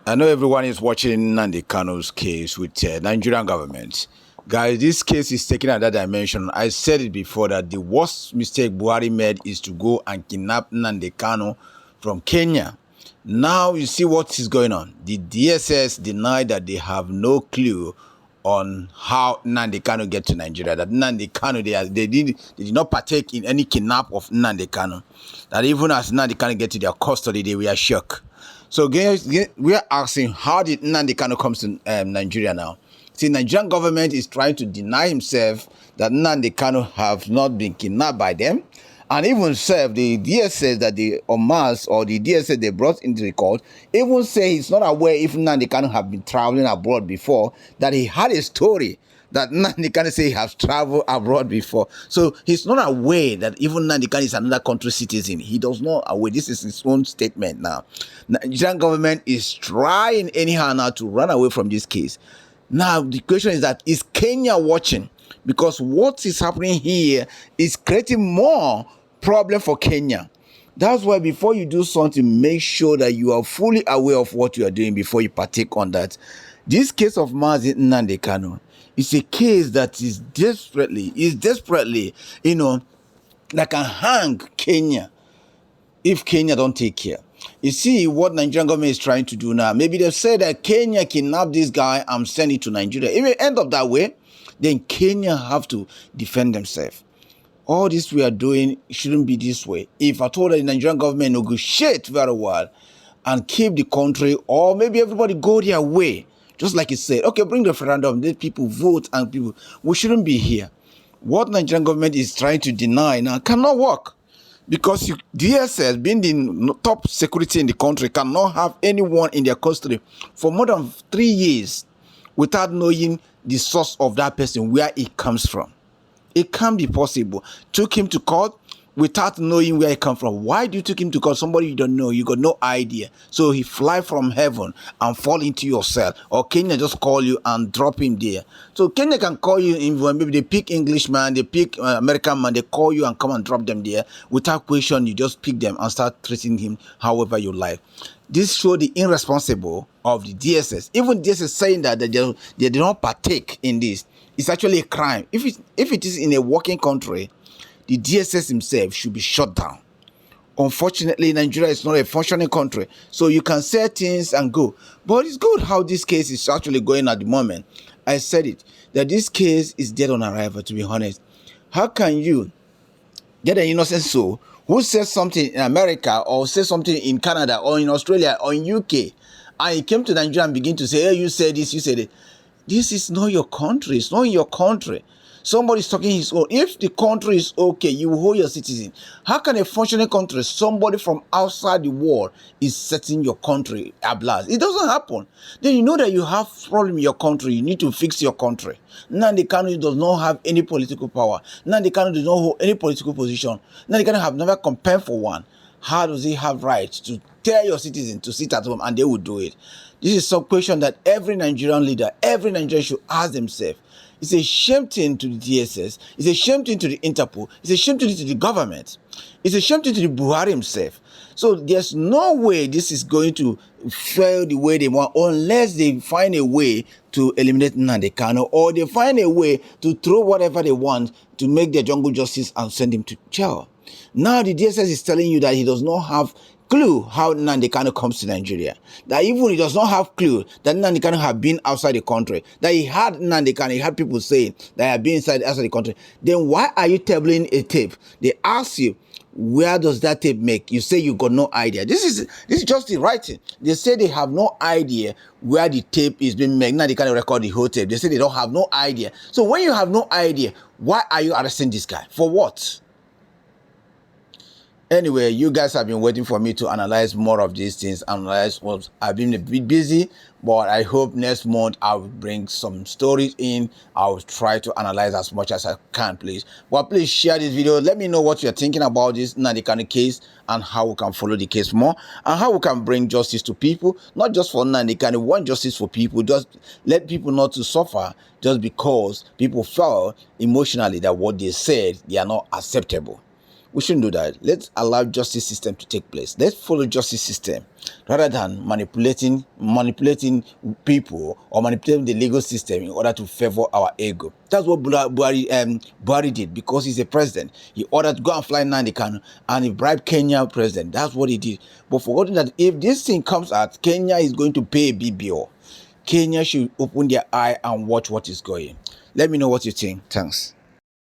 I know everyone is watching Nnamdi Kanu's case with Nigerian government. Guys, this case is taking another dimension. I said it before that the worst mistake Buhari made is to go and kidnap Nnamdi Kanu from Kenya. Now you see what is going on. The DSS denied that they have no clue on how Nnamdi Kanu get to Nigeria. That Nnamdi Kanu, they did not partake in any kidnap of Nnamdi Kanu. That even as Nnamdi Kanu get to their custody, they were shocked. So guys, we are asking, how did Nnamdi Kanu come to Nigeria now? See, Nigerian government is trying to deny himself that Nnamdi Kanu have not been kidnapped by them. And even self, the DSS that the Omas or the DSS they brought into the court, even say he's not aware if Nnamdi Kanu have been traveling abroad before, that he had a story that Nnamdi Kanu say he has traveled abroad before. So he's not aware that even Nnamdi Kanu is another country citizen. He does not aware. This is his own statement now. Nigerian government is trying anyhow now to run away from this case. Now the question is that, is Kenya watching? Because what is happening here is creating more problem for Kenya. That's why before you do something, make sure that you are fully aware of what you are doing before you partake on that. This case of Mazi Nnamdi Kanu is a case that is desperately, that can hang Kenya if Kenya don't take care. You see what Nigerian government is trying to do now. Maybe they say that Kenya kidnapped this guy and send it to Nigeria. If it end up that way, then Kenya have to defend themselves. All this we are doing shouldn't be this way. If I told the Nigerian government negotiate very well and keep the country, or maybe everybody go their way, just like it said, okay, bring the referendum, let people vote, and people, we shouldn't be here. What Nigerian government is trying to deny now cannot work. Because DSS, being the top security in the country, cannot have anyone in their custody for more than 3 years without knowing the source of that person, where it comes from. It can't be possible. Took him to court without knowing where he come from. Why do you take him to court? Somebody you don't know, you got no idea. So he fly from heaven and fall into your cell. Or Kenya just call you and drop him there. So Kenya can call you in, maybe they pick Englishman, they pick American man, they call you and come and drop them there. Without question, you just pick them and start treating him however you like. This shows the irresponsible of the DSS. Even DSS saying that they do not partake in this. It's actually a crime. If it is in a working country, the DSS himself should be shut down. Unfortunately, Nigeria is not a functioning country, so you can say things and go. But it's good how this case is actually going at the moment. I said it, that this case is dead on arrival, to be honest. How can you get an innocent soul who says something in America or says something in Canada or in Australia or in UK, and he came to Nigeria and begin to say, hey, you said this, you said it. This is not your country. It's not in your country. Somebody's talking his own. If the country is okay, you hold your citizen. How can a functioning country, somebody from outside the world is setting your country ablaze? It doesn't happen. Then you know that you have problem in your country. You need to fix your country. Nnamdi Kanu does not have any political power. Nnamdi Kanu does not hold any political position. Nnamdi Kanu have never campaigned for one. How does he have right to tell your citizen to sit at home and they will do it? This is some question that every Nigerian leader, every Nigerian should ask themselves. It's a shame thing to the DSS. It's a shame thing to the Interpol. It's a shame thing to the government. It's a shame thing to the Buhari himself. So there's no way this is going to fail the way they want unless they find a way to eliminate Nnamdi Kanu, or they find a way to throw whatever they want to make their jungle justice and send him to jail. Now the DSS is telling you that he does not have clue how Nnamdi Kanu comes to Nigeria. That even he does not have clue that Nnamdi Kanu have been outside the country. That he had Nnamdi Kanu, he had people saying that he had been outside the country. Then why are you tabling a tape? They ask you, where does that tape make? You say you got no idea. This is just the writing. They say they have no idea where the tape is being made. Nnamdi Kanu record the whole tape. They say they don't have no idea. So when you have no idea, why are you arresting this guy? For what? Anyway, you guys have been waiting for me to analyze more of these things. I've been a bit busy, but I hope next month I will bring some stories in. I will try to analyze as much as I can, please. But please share this video. Let me know what you're thinking about this Nnamdi Kanu case and how we can follow the case more and how we can bring justice to people. Not just for Nnamdi Kanu, we want justice for people. Just let people not to suffer just because people felt emotionally that what they said, they are not acceptable. We shouldn't do that. Let's allow justice system to take place. Let's follow justice system rather than manipulating people or manipulating the legal system in order to favor our ego. That's what Buhari did, because he's a president. He ordered to go and fly Nnamdi Kanu and he bribed Kenya president. That's what he did. But forgotten that if this thing comes out, Kenya is going to pay a big bill. Kenya should open their eye and watch what is going. Let me know what you think. Thanks.